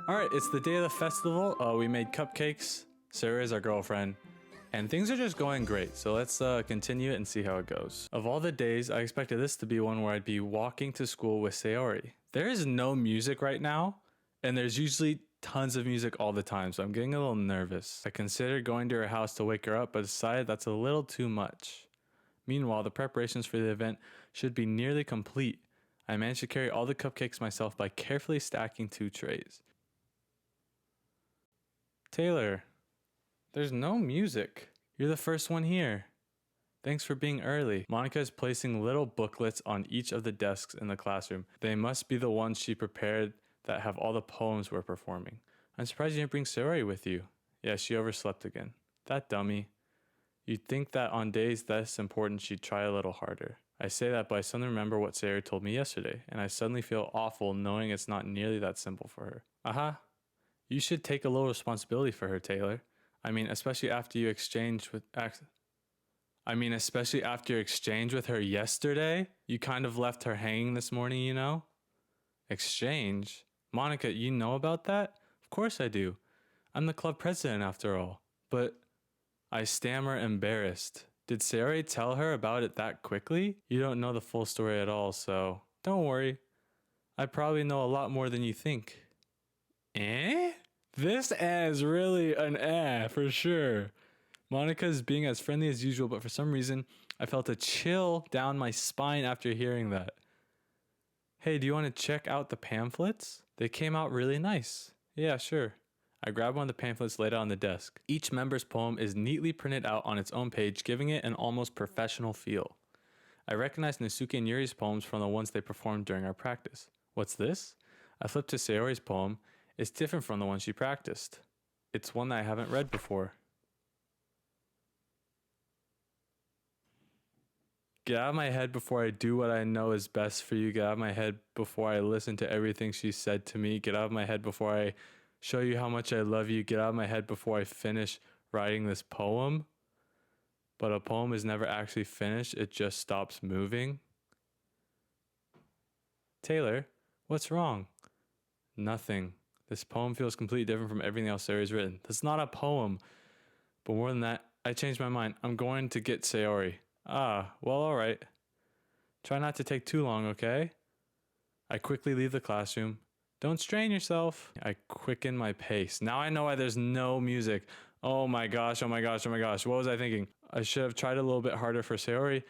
Alright, it's the day of the festival. We made cupcakes. Sarah is our girlfriend. And things are just going great, so let's continue it and see how it goes. Of all the days, I expected this to be one where I'd be walking to school with Sayori. There is no music right now, and there's usually tons of music all the time, so I'm getting a little nervous. I considered going to her house to wake her up, but decided that's a little too much. Meanwhile, the preparations for the event should be nearly complete. I managed to carry all the cupcakes myself by carefully stacking 2 trays. Taylor, there's no music. You're the first one here. Thanks for being early. Monica is placing little booklets on each of the desks in the classroom. They must be the ones she prepared that have all the poems we're performing. I'm surprised you didn't bring Sayori with you. Yeah, she overslept again. That dummy. You'd think that on days this important she'd try a little harder. I say that, but I suddenly remember what Sayori told me yesterday, and I suddenly feel awful knowing it's not nearly that simple for her. Aha. You should take a little responsibility for her, Taylor. Especially after your exchange with her yesterday. You kind of left her hanging this morning, you know? Exchange? Monica, you know about that? Of course I do. I'm the club president after all. But I stammer, embarrassed. Did Sayori tell her about it that quickly? You don't know the full story at all, so don't worry. I probably know a lot more than you think. Eh? This is really an for sure. Monica's being as friendly as usual, but for some reason, I felt a chill down my spine after hearing that. Hey, do you want to check out the pamphlets? They came out really nice. Yeah, sure. I grabbed one of the pamphlets laid out on the desk. Each member's poem is neatly printed out on its own page, giving it an almost professional feel. I recognized Nasuke and Yuri's poems from the ones they performed during our practice. What's this? I flipped to Sayori's poem. It's different from the one she practiced. It's one that I haven't read before. Get out of my head before I do what I know is best for you. Get out of my head before I listen to everything she said to me. Get out of my head before I show you how much I love you. Get out of my head before I finish writing this poem. But a poem is never actually finished. It just stops moving. Taylor, what's wrong? Nothing. This poem feels completely different from everything else Sayori's written. That's not a poem. But more than that, I changed my mind. I'm going to get Sayori. Ah, well, all right. Try not to take too long, okay? I quickly leave the classroom. Don't strain yourself. I quicken my pace. Now I know why there's no music. Oh my gosh, oh my gosh, oh my gosh. What was I thinking? I should have tried a little bit harder for Sayori.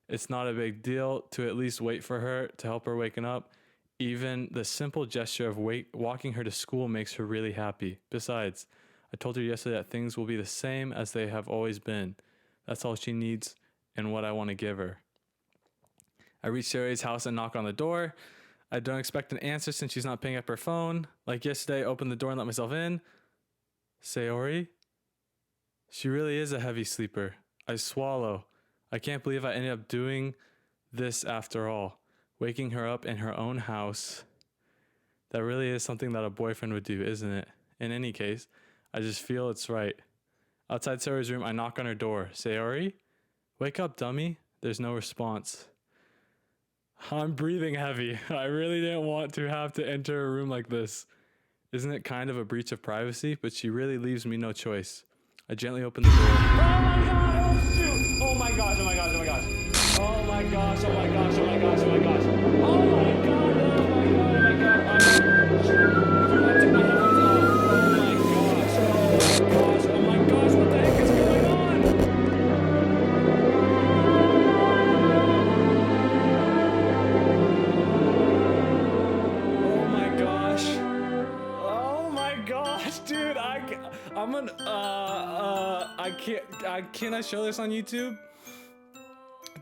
It's not a big deal to at least wait for her to help her waking up. Even the simple gesture of walking her to school makes her really happy. Besides, I told her yesterday that things will be the same as they have always been. That's all she needs and what I want to give her. I reach Sayori's house and knock on the door. I don't expect an answer since she's not picking up her phone. Like yesterday, I opened the door and let myself in. Sayori? She really is a heavy sleeper. I swallow. I can't believe I ended up doing this after all. Waking her up in her own house. That really is something that a boyfriend would do, isn't it? In any case, I just feel it's right. Outside Sayori's room, I knock on her door. Sayori? Wake up, dummy. There's no response. I'm breathing heavy. I really didn't want to have to enter a room like this. Isn't it kind of a breach of privacy? But she really leaves me no choice. I gently open the door. Oh my god! Oh shoot! Oh my gosh, oh my gosh, oh my gosh. Oh my gosh, oh my gosh, oh my gosh, oh my gosh. Oh my god, oh my god, oh my god. I took my headphones off. Oh my gosh, what the heck is going on? Oh my gosh. Oh my gosh, dude, can I show this on YouTube?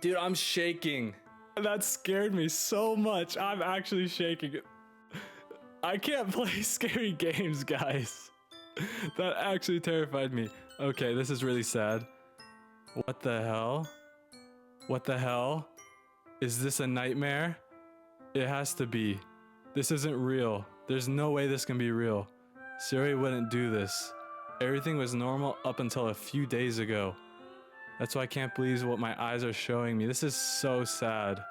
Dude, I'm shaking. That scared me so much. I'm actually shaking. I can't play scary games, guys. That actually terrified me. Okay, this is really sad. What the hell? What the hell? Is this a nightmare? It has to be. This isn't real. There's no way this can be real. Sayori wouldn't do this. Everything was normal up until a few days ago. That's why I can't believe what my eyes are showing me. This is so sad.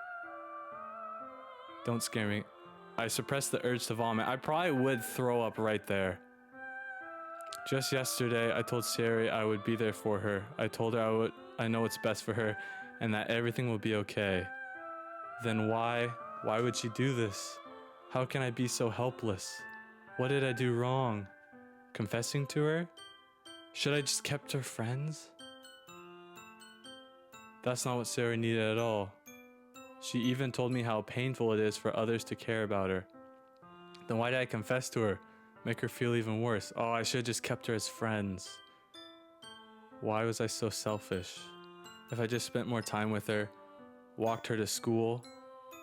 Don't scare me. I suppressed the urge to vomit. I probably would throw up right there. Just yesterday, I told Sayori I would be there for her. I told her I know what's best for her and that everything will be okay. Then why would she do this? How can I be so helpless? What did I do wrong? Confessing to her? Should I just kept her friends? That's not what Sayori needed at all. She even told me how painful it is for others to care about her. Then why did I confess to her? Make her feel even worse. Oh, I should have just kept her as friends. Why was I so selfish? If I just spent more time with her, walked her to school,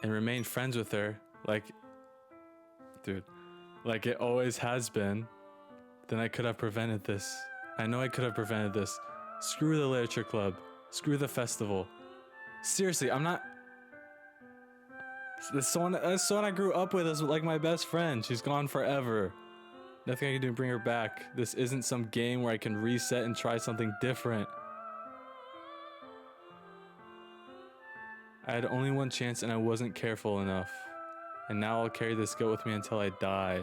and remained friends with her, like it always has been, then I could have prevented this. I know I could have prevented this. Screw the literature club. Screw the festival. Seriously, I'm not... That's someone I grew up with as like my best friend. She's gone forever. Nothing I can do to bring her back. This isn't some game where I can reset and try something different. I had only one chance and I wasn't careful enough. And now I'll carry this guilt with me until I die.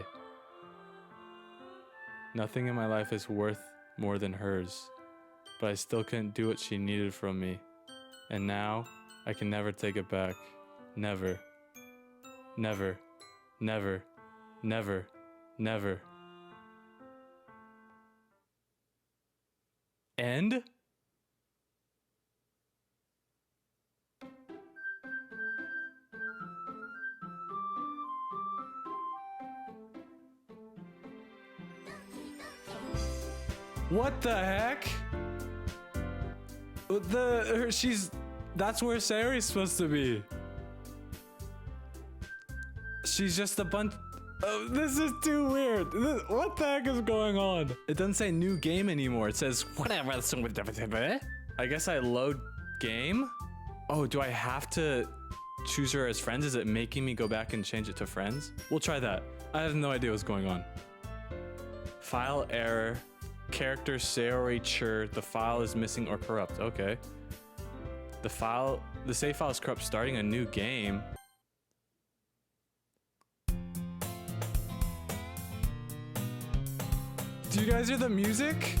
Nothing in my life is worth more than hers. But I still couldn't do what she needed from me. And now, I can never take it back. Never. Never. Never. Never. Never. End? What the heck? That's where Sayori's supposed to be. She's just a bunch. Oh, this is too weird. What the heck is going on? It doesn't say new game anymore. It says whatever. I guess I load game. Oh, do I have to choose her as friends? Is it making me go back and change it to friends? We'll try that. I have no idea what's going on. File error. Character Sayori Chur. The file is missing or corrupt. Okay. The save file is corrupt. Starting a new game. Do you guys hear the music?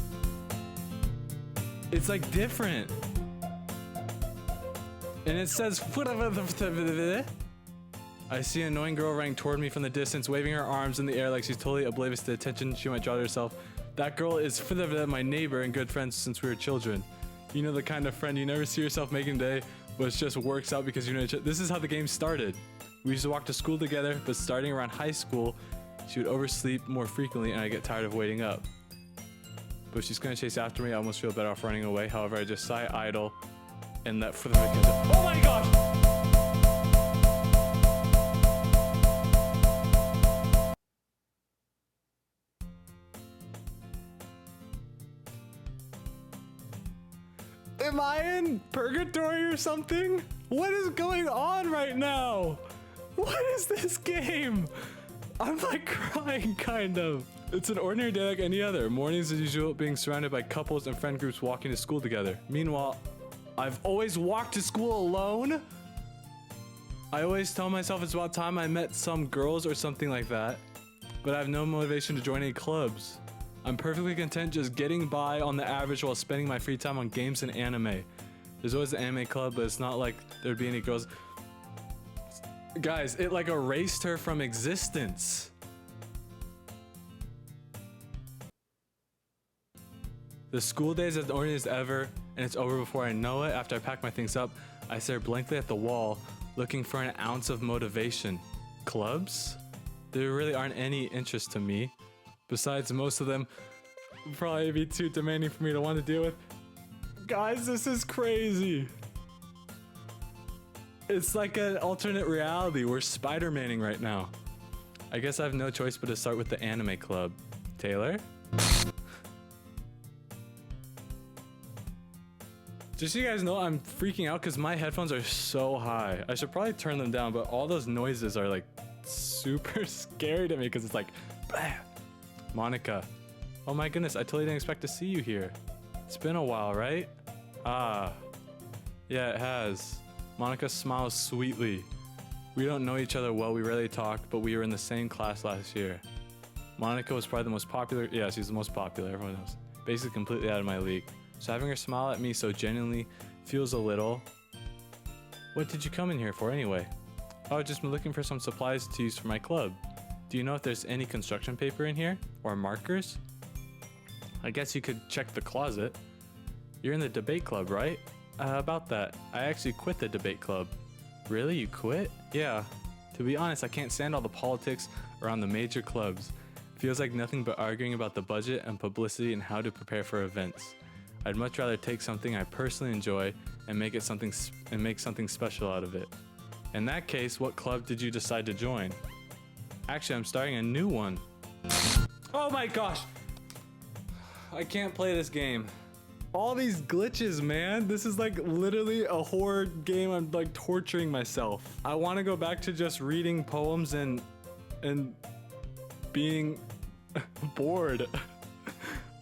It's like different. And it says I see an annoying girl running toward me from the distance, waving her arms in the air like she's totally oblivious to the attention she might draw to herself. That girl is my neighbor and good friends since we were children. You know, the kind of friend you never see yourself making today, but it just works out because you know each other. This is how the game started. We used to walk to school together, but starting around high school, she would oversleep more frequently and I get tired of waiting up. But if she's gonna chase after me, I almost feel better off running away. However, I just sigh idle and let for the victims. Oh my gosh! Am I in purgatory or something? What is going on right now? What is this game? I'm like crying, kind of. It's an ordinary day like any other. Mornings as usual, being surrounded by couples and friend groups walking to school together. Meanwhile, I've always walked to school alone. I always tell myself it's about time I met some girls or something like that. But I have no motivation to join any clubs. I'm perfectly content just getting by on the average while spending my free time on games and anime. There's always the anime club, but it's not like there'd be any girls. Guys, it like erased her from existence. The school day is as ordinary as ever, and it's over before I know it. After I pack my things up, I stare blankly at the wall, looking for an ounce of motivation. Clubs? There really aren't any interest to me. Besides, most of them would probably be too demanding for me to want to deal with. Guys, this is crazy. It's like an alternate reality. We're Spider-Maning right now. I guess I have no choice but to start with the anime club. Taylor? Just so you guys know, I'm freaking out because my headphones are so high. I should probably turn them down, but all those noises are like super scary to me because it's like, blah. Monica. Oh my goodness, I totally didn't expect to see you here. It's been a while, right? Ah. Yeah, it has. Monica smiles sweetly. We don't know each other well, we rarely talk, but we were in the same class last year. Monica was probably the most popular. Yeah, she's the most popular, everyone knows. Basically completely out of my league. So having her smile at me so genuinely feels a little... What did you come in here for anyway? Oh, I've just been looking for some supplies to use for my club. Do you know if there's any construction paper in here? Or markers? I guess you could check the closet. You're in the debate club, right? About that, I actually quit the debate club. Really? You quit? Yeah. To be honest, I can't stand all the politics around the major clubs. Feels like nothing but arguing about the budget and publicity and how to prepare for events. I'd much rather take something I personally enjoy and make something special out of it. In that case, what club did you decide to join? Actually, I'm starting a new one. Oh my gosh! I can't play this game. All these glitches, man. This is like literally a horror game. I'm like torturing myself. I want to go back to just reading poems and being bored.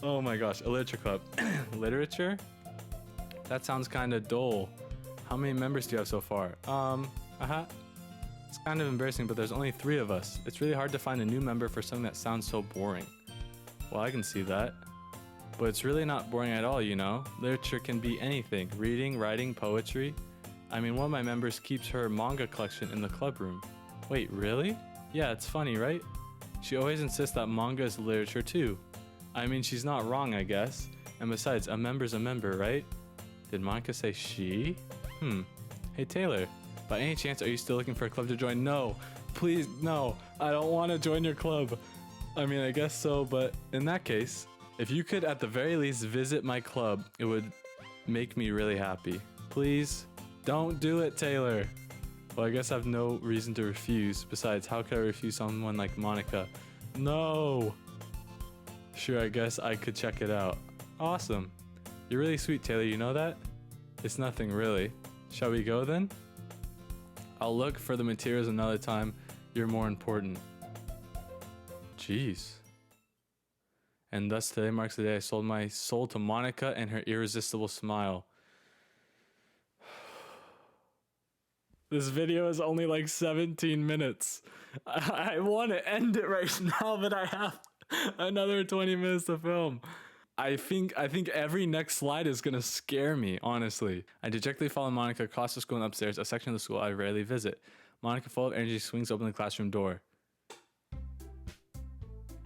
Oh my gosh, a literature club. Literature? That sounds kind of dull. How many members do you have so far? It's kind of embarrassing, but there's only 3 of us. It's really hard to find a new member for something that sounds so boring. Well, I can see that. But it's really not boring at all, you know? Literature can be anything. Reading, writing, poetry. I mean, one of my members keeps her manga collection in the club room. Wait, really? Yeah, it's funny, right? She always insists that manga is literature too. I mean, she's not wrong, I guess. And besides, a member's a member, right? Did Monica say she? Hey, Taylor. By any chance, are you still looking for a club to join? No. Please, no. I don't want to join your club. I mean, I guess so, but in that case... If you could at the very least visit my club, it would make me really happy. Please, don't do it, Taylor. Well, I guess I have no reason to refuse. Besides, how could I refuse someone like Monica? No! Sure, I guess I could check it out. Awesome. You're really sweet, Taylor, you know that? It's nothing really. Shall we go then? I'll look for the materials another time. You're more important. Jeez. And thus today marks the day I sold my soul to Monica and her irresistible smile. This video is only like 17 minutes. I want to end it right now, but I have another 20 minutes to film. I think every next slide is gonna scare me, honestly. I dejectedly follow Monica across the school and upstairs, a section of the school I rarely visit. Monica, full of energy, swings open the classroom door.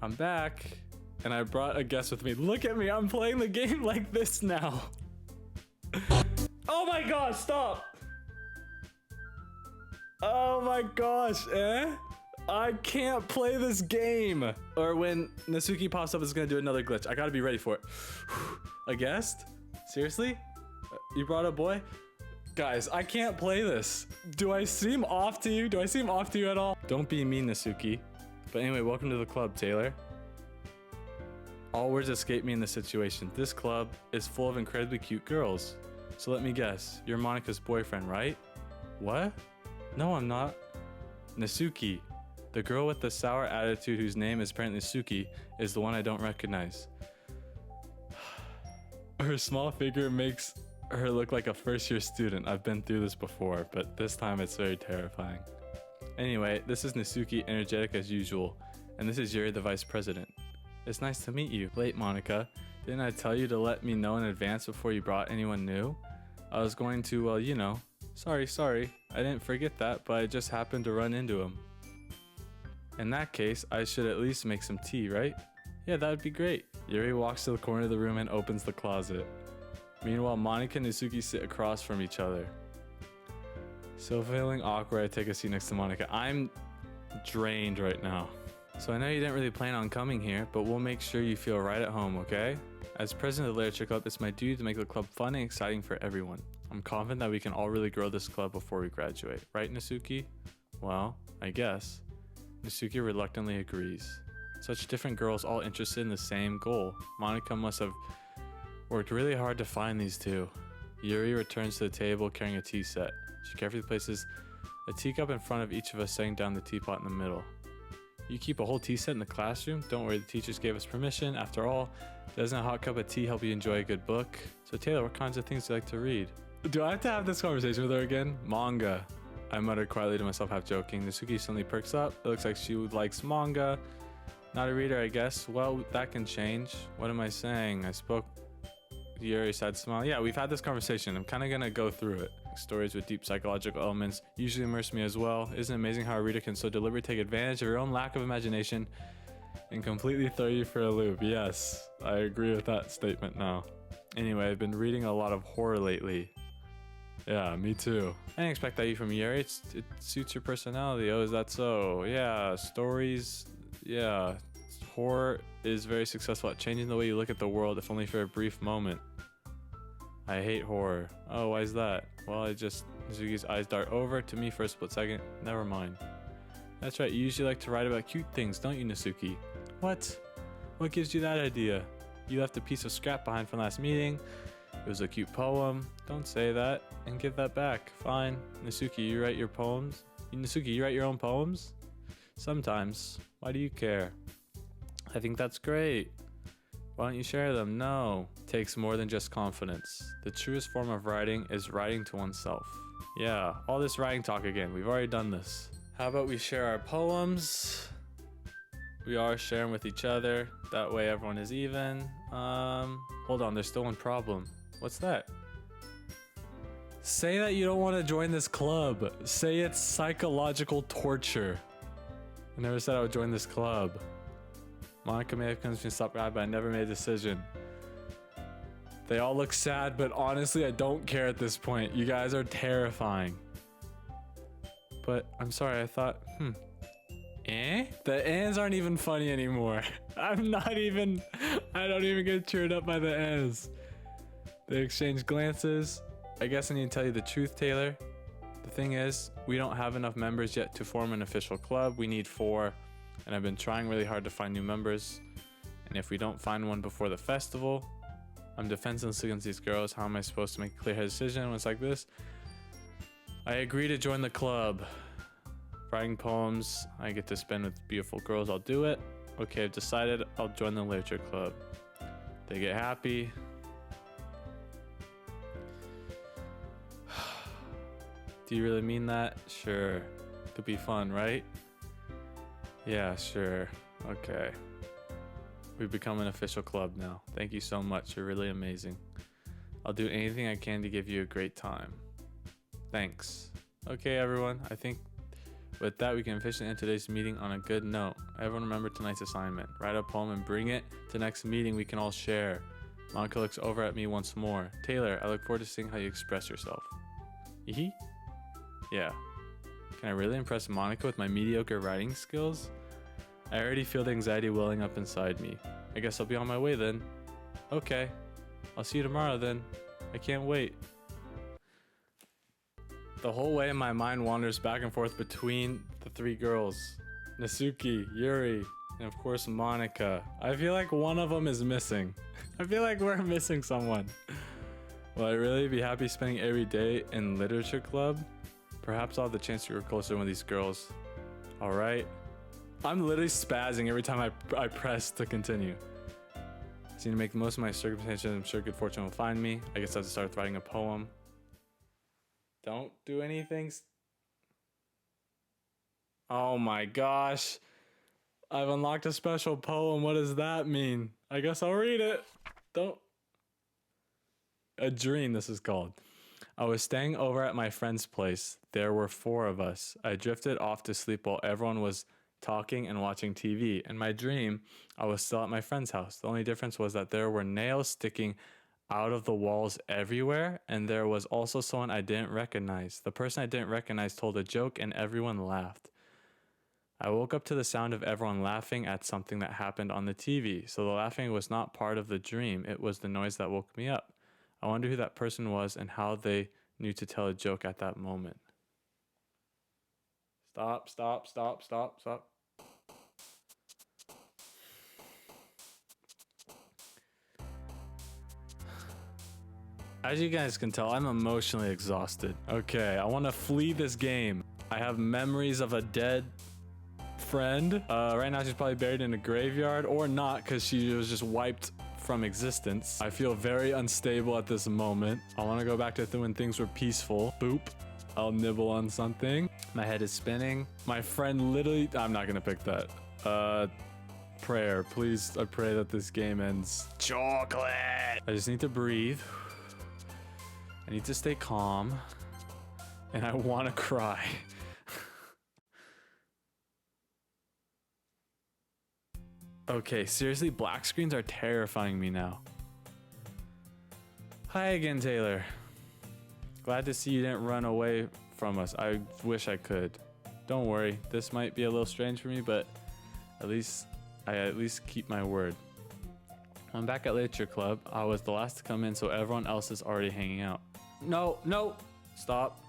I'm back. And I brought a guest with me. Look at me, I'm playing the game like this now. Oh my gosh, stop. Oh my gosh, I can't play this game. Or when Nasuki pops up, it's gonna do another glitch. I gotta be ready for it. A guest? Seriously? You brought a boy? Guys, I can't play this. Do I seem off to you? Do I seem off to you at all? Don't be mean, Nasuki. But anyway, welcome to the club, Taylor. All words escape me in this situation. This club is full of incredibly cute girls. So let me guess, you're Monica's boyfriend, right? What? No, I'm not. Nasuki, the girl with the sour attitude whose name is apparently Suki, is the one I don't recognize. Her small figure makes her look like a first-year student. I've been through this before, but this time it's very terrifying. Anyway, this is Nasuki, energetic as usual, and this is Yuri, the vice president. It's nice to meet you. Late, Monica. Didn't I tell you to let me know in advance before you brought anyone new? I was going to, well, you know. Sorry. I didn't forget that, but I just happened to run into him. In that case, I should at least make some tea, right? Yeah, that would be great. Yuri walks to the corner of the room and opens the closet. Meanwhile, Monica and Nasuki sit across from each other. So feeling awkward, I take a seat next to Monica. I'm drained right now. So I know you didn't really plan on coming here, but we'll make sure you feel right at home, okay? As president of the Literature Club, it's my duty to make the club fun and exciting for everyone. I'm confident that we can all really grow this club before we graduate. Right, Nasuki? Well, I guess. Nasuki reluctantly agrees. Such different girls all interested in the same goal. Monica must have worked really hard to find these two. Yuri returns to the table carrying a tea set. She carefully places a teacup in front of each of us, setting down the teapot in the middle. You keep a whole tea set in the classroom? Don't worry, the teachers gave us permission. After all, doesn't a hot cup of tea help you enjoy a good book? So Taylor, what kinds of things do you like to read? Do I have to have this conversation with her again? Manga. I muttered quietly to myself, half joking. Natsuki suddenly perks up. It looks like she likes manga. Not a reader, I guess. Well, that can change. What am I saying? I spoke. Yuri said, smile. Yeah, we've had this conversation. I'm kind of going to go through it. Stories with deep psychological elements usually immerse me as well. Isn't it amazing how a reader can so deliberately take advantage of your own lack of imagination and completely throw you for a loop? Yes, I agree with that statement now. Anyway, I've been reading a lot of horror lately. Yeah, me too. I didn't expect that from Yuri. It suits your personality. Oh, is that so? Yeah, stories. Yeah, horror is very successful at changing the way you look at the world, if only for a brief moment. I hate horror. Oh, why is that? Well, Natsuki's eyes dart over to me for a split second. Never mind. That's right, you usually like to write about cute things, don't you, Natsuki? What? What gives you that idea? You left a piece of scrap behind from last meeting. It was a cute poem. Don't say that and give that back. Fine. Natsuki, you write your poems? Natsuki, you write your own poems? Sometimes. Why do you care? I think that's great. Why don't you share them? No. Takes more than just confidence. The truest form of writing is writing to oneself. Yeah, all this writing talk again. We've already done this. How about we share our poems? We are sharing with each other. That way everyone is even. Hold on, there's still one problem. What's that? Say that you don't want to join this club. Say it's psychological torture. I never said I would join this club. Monica may have convinced me to stop by, but I never made a decision. They all look sad, but honestly, I don't care at this point. You guys are terrifying. But I'm sorry, I thought, The ends aren't even funny anymore. I don't even get cheered up by the ends. They exchange glances. I guess I need to tell you the truth, Taylor. The thing is, we don't have enough members yet to form an official club. We need 4, and I've been trying really hard to find new members. And if we don't find one before the festival, I'm defenseless against these girls. How am I supposed to make a clear decision when it's like this? I agree to join the club. Writing poems I get to spend with beautiful girls, I'll do it. Okay, I've decided I'll join the literature club. They get happy. Do you really mean that? Sure. Could be fun, right? Yeah, sure. Okay. We've become an official club now. Thank you so much. You're really amazing. I'll do anything I can to give you a great time. Thanks. Okay, everyone. I think with that, we can officially end today's meeting on a good note. Everyone remember tonight's assignment. Write a poem and bring it to next meeting we can all share. Monica looks over at me once more. Taylor, I look forward to seeing how you express yourself. Yee? Yeah. Can I really impress Monica with my mediocre writing skills? I already feel the anxiety welling up inside me. I guess I'll be on my way then. Okay. I'll see you tomorrow then. I can't wait. The whole way my mind wanders back and forth between the 3 girls. Natsuki, Yuri, and of course Monica. I feel like one of them is missing. I feel like we're missing someone. Will I really be happy spending every day in literature club? Perhaps I'll have the chance to work closer with these girls. Alright. I'm literally spazzing every time I press to continue. I just need to make the most of my circumstances. I'm sure good fortune will find me. I guess I have to start writing a poem. Don't do anything. Oh my gosh. I've unlocked a special poem. What does that mean? I guess I'll read it. Don't. A dream, this is called. I was staying over at my friend's place. There were 4 of us. I drifted off to sleep while everyone was talking and watching TV. In my dream, I was still at my friend's house. The only difference was that there were nails sticking out of the walls everywhere, and there was also someone I didn't recognize. The person I didn't recognize told a joke and everyone laughed. I woke up to the sound of everyone laughing at something that happened on the TV. So the laughing was not part of the dream. It was the noise that woke me up. I wonder who that person was and how they knew to tell a joke at that moment. Stop. As you guys can tell, I'm emotionally exhausted. Okay, I want to flee this game. I have memories of a dead friend. Right now she's probably buried in a graveyard, or not, because she was just wiped from existence. I feel very unstable at this moment. I want to go back to when things were peaceful. Boop. I'll nibble on something. My head is spinning. My friend literally, I'm not gonna pick that. Prayer, please. I pray that this game ends. Chocolate. I just need to breathe. I need to stay calm. And I want to cry. Okay, seriously, black screens are terrifying me now. Hi again, Taylor. Glad to see you didn't run away from us. I wish I could. Don't worry, this might be a little strange for me, but I at least keep my word. I'm back at Literature Club. I was the last to come in, so everyone else is already hanging out. No, no, stop.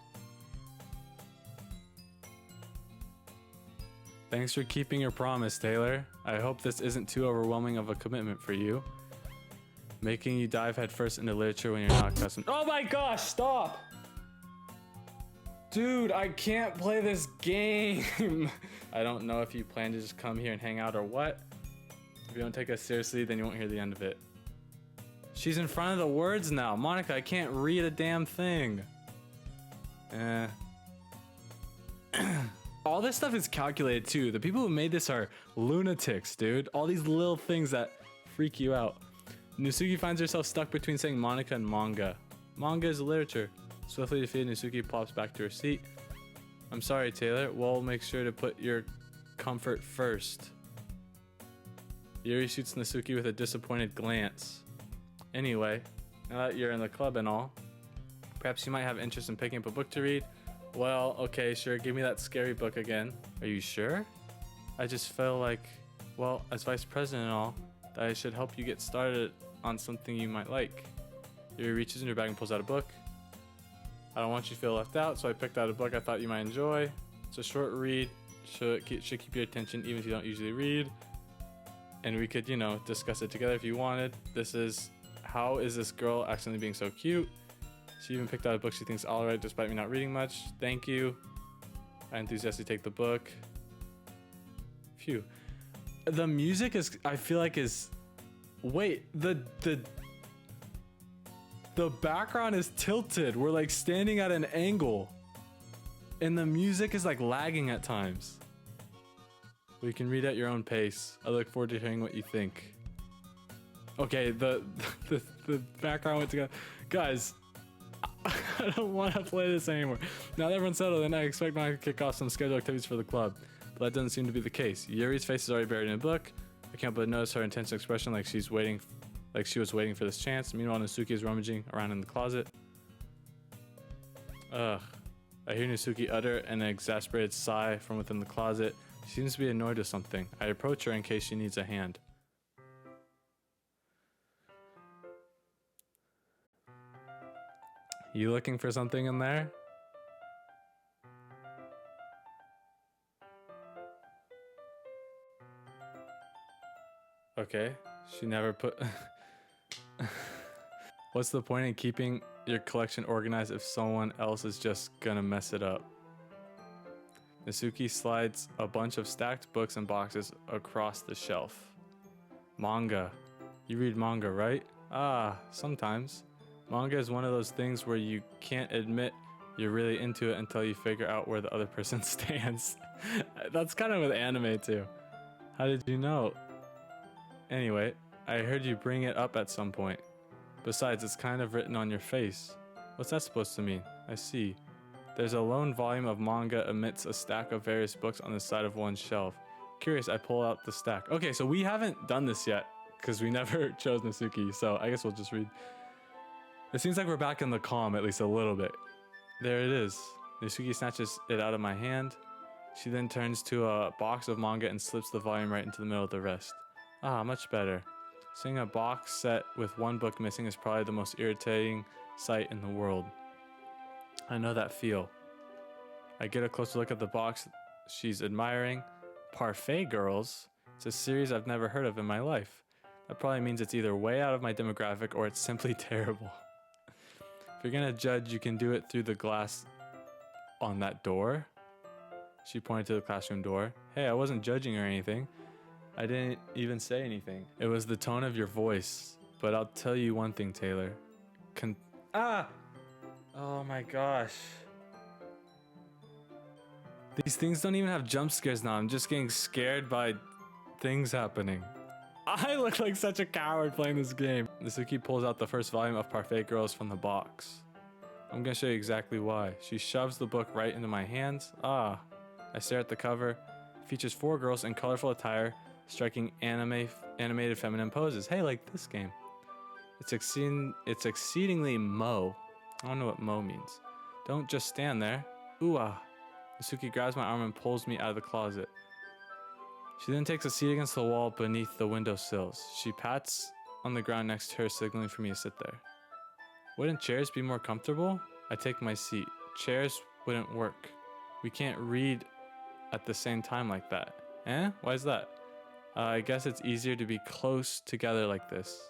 Thanks for keeping your promise, Taylor. I hope this isn't too overwhelming of a commitment for you. Making you dive headfirst into literature when you're not accustomed. Oh my gosh, stop! Dude, I can't play this game. I don't know if you plan to just come here and hang out or what. If you don't take us seriously, then you won't hear the end of it. She's in front of the words now. Monica, I can't read a damn thing. All this stuff is calculated too. The people who made this are lunatics, dude. All these little things that freak you out. Nisuki finds herself stuck between saying Monica and manga. Manga is literature. Swiftly defeated, Nisuki plops back to her seat. I'm sorry, Taylor. We'll make sure to put your comfort first. Yuri shoots Nisuki with a disappointed glance. Anyway, now that you're in the club and all, perhaps you might have interest in picking up a book to read. Well, okay, sure. Give me that scary book again. Are you sure? I just feel like, well, as vice president and all, that I should help you get started on something you might like. Yuri reaches in her bag and pulls out a book. I don't want you to feel left out, so I picked out a book I thought you might enjoy. It's a short read, should keep your attention even if you don't usually read. And we could, you know, discuss it together if you wanted. This is How Is This Girl Accidentally Being So Cute? She even picked out a book she thinks alright despite me not reading much. Thank you. I enthusiastically take the book. Phew. The music is, I feel like is, wait, the background is tilted. We're like standing at an angle. And the music is like lagging at times. Well, you can read at your own pace. I look forward to hearing what you think. Okay, the background went together. Guys, I don't want to play this anymore. Now that everyone's settled in, I expect Monica to kick off some scheduled activities for the club. But that doesn't seem to be the case. Yuri's face is already buried in a book. I can't but notice her intense expression like she was waiting for this chance. Meanwhile, Nisuki is rummaging around in the closet. Ugh. I hear Nisuki utter an exasperated sigh from within the closet. She seems to be annoyed with something. I approach her in case she needs a hand. You looking for something in there? Okay, she never put... What's the point in keeping your collection organized if someone else is just gonna mess it up? Nisuki slides a bunch of stacked books and boxes across the shelf. Manga. You read manga, right? Ah, sometimes. Manga is one of those things where you can't admit you're really into it until you figure out where the other person stands. That's kind of with anime too. How did you know? Anyway, I heard you bring it up at some point. Besides, it's kind of written on your face. What's that supposed to mean? I see. There's a lone volume of manga amidst a stack of various books on the side of one shelf. Curious, I pull out the stack. Okay, so we haven't done this yet because we never chose Nisuki, so I guess we'll just read. It seems like we're back in the calm at least a little bit. There it is. Nisuki snatches it out of my hand. She then turns to a box of manga and slips the volume right into the middle of the rest. Ah, much better. Seeing a box set with one book missing is probably the most irritating sight in the world. I know that feel. I get a closer look at the box she's admiring. Parfait Girls? It's a series I've never heard of in my life. That probably means it's either way out of my demographic or it's simply terrible. If you're gonna judge, you can do it through the glass on that door. She pointed to the classroom door. Hey, I wasn't judging or anything. I didn't even say anything. It was the tone of your voice. But I'll tell you one thing, Taylor. Oh my gosh. These things don't even have jump scares now. I'm just getting scared by things happening. I look like such a coward playing this game. Nasuki pulls out the first volume of Parfait Girls from the box. I'm gonna show you exactly why. She shoves the book right into my hands. I stare at the cover. It features 4 girls in colorful attire, striking animated feminine poses. Hey, like this game. It's exceedingly mo. I don't know what mo means. Don't just stand there. Nasuki grabs my arm and pulls me out of the closet. She then takes a seat against the wall beneath the windowsills. She pats on the ground next to her, signaling for me to sit there. Wouldn't chairs be more comfortable? I take my seat. Chairs wouldn't work. We can't read at the same time like that. Why is that? I guess it's easier to be close together like this.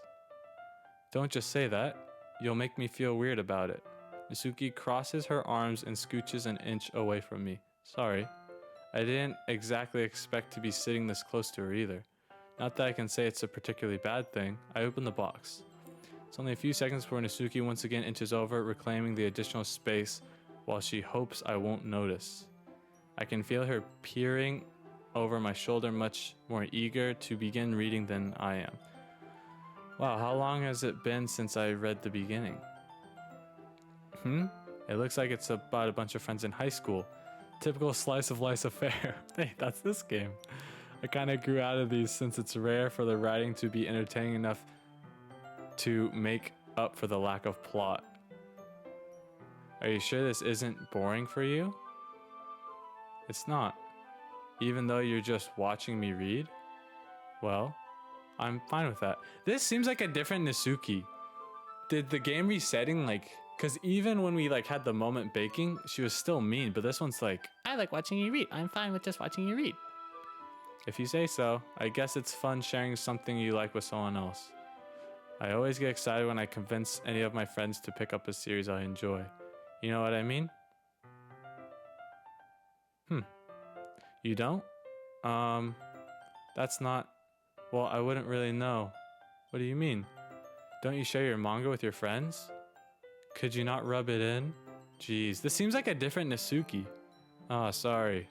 Don't just say that. You'll make me feel weird about it. Nasuki crosses her arms and scooches an inch away from me. Sorry. I didn't exactly expect to be sitting this close to her either. Not that I can say it's a particularly bad thing. I open the box. It's only a few seconds before Nasuki once again inches over, reclaiming the additional space while she hopes I won't notice. I can feel her peering over my shoulder, much more eager to begin reading than I am. Wow, how long has it been since I read the beginning? It looks like it's about a bunch of friends in high school. Typical slice of life affair. Hey, that's this game. I kind of grew out of these since it's rare for the writing to be entertaining enough to make up for the lack of plot. Are you sure this isn't boring for you? It's not. Even though you're just watching me read? Well, I'm fine with that. This seems like a different Nasuki. Did the game resetting because even when we had the moment baking, she was still mean, but this one's like, I like watching you read. I'm fine with just watching you read. If you say so, I guess it's fun sharing something you like with someone else. I always get excited when I convince any of my friends to pick up a series I enjoy. You know what I mean? You don't? That's not... Well, I wouldn't really know. What do you mean? Don't you share your manga with your friends? Could you not rub it in? Jeez, this seems like a different Nasuki. Sorry.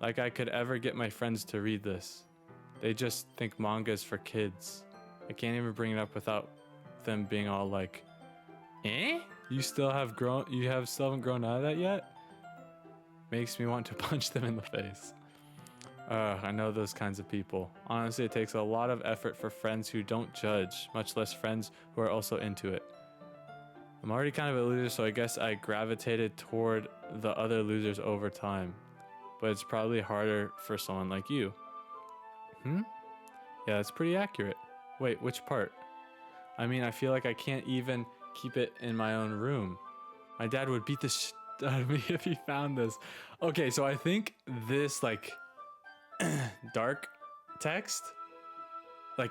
Like I could ever get my friends to read this. They just think manga is for kids. I can't even bring it up without them being all like, You still haven't grown out of that yet? Makes me want to punch them in the face. I know those kinds of people. Honestly, it takes a lot of effort for friends who don't judge, much less friends who are also into it. I'm already kind of a loser, so I guess I gravitated toward the other losers over time. But it's probably harder for someone like you. Yeah, that's pretty accurate. Wait, which part? I mean, I feel like I can't even keep it in my own room. My dad would beat the shit out of me if he found this. Okay, so I think this dark text,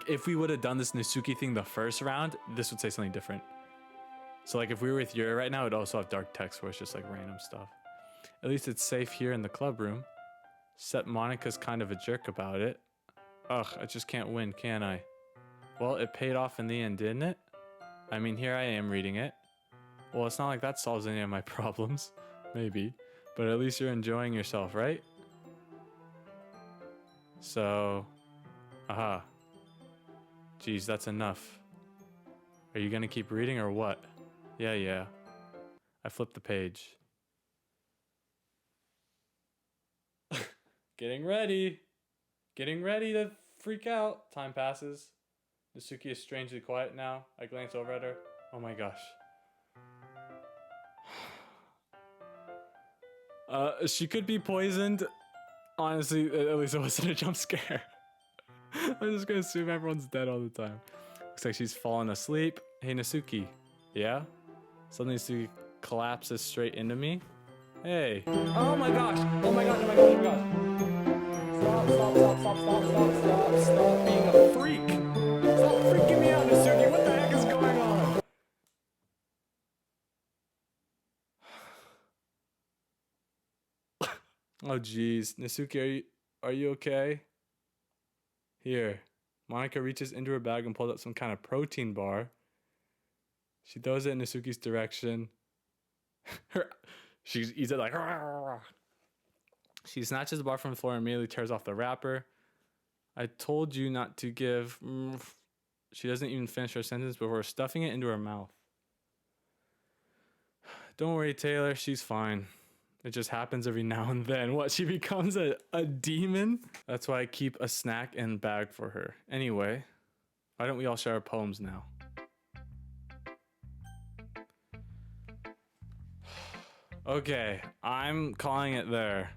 if we would have done this Nasuki thing the first round, this would say something different. So if we were with Yuri right now, it would also have dark text where it's just random stuff. At least it's safe here in the club room. Except Monica's kind of a jerk about it. Ugh, I just can't win, can I? Well, it paid off in the end, didn't it? I mean, here I am reading it. Well, it's not like that solves any of my problems. Maybe. But at least you're enjoying yourself, right? So... Geez, that's enough. Are you gonna keep reading or what? Yeah. I flipped the page. Getting ready to freak out. Time passes. Nasuki is strangely quiet now. I glance over at her. Oh my gosh. She could be poisoned. Honestly, at least it wasn't a jump scare. I'm just gonna assume everyone's dead all the time. Looks like she's fallen asleep. Hey, Nasuki. Yeah? Suddenly Nasuki collapses straight into me. Hey. Oh my gosh. Oh my gosh. Stop being a freak. Stop freaking me out, Nasuki. What the heck is going on? Oh jeez. Nasuki, are you okay? Here. Monica reaches into her bag and pulls out some kind of protein bar. She throws it in Nasuki's direction. She eats it like. She snatches the bar from the floor and immediately tears off the wrapper. I told you not to give. She doesn't even finish her sentence before stuffing it into her mouth. Don't worry, Taylor. She's fine. It just happens every now and then. What? She becomes a demon? That's why I keep a snack and bag for her. Anyway, why don't we all share our poems now? Okay, I'm calling it there.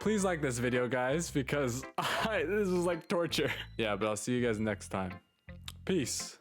Please like this video, guys, because this was like torture. Yeah, but I'll see you guys next time. Peace.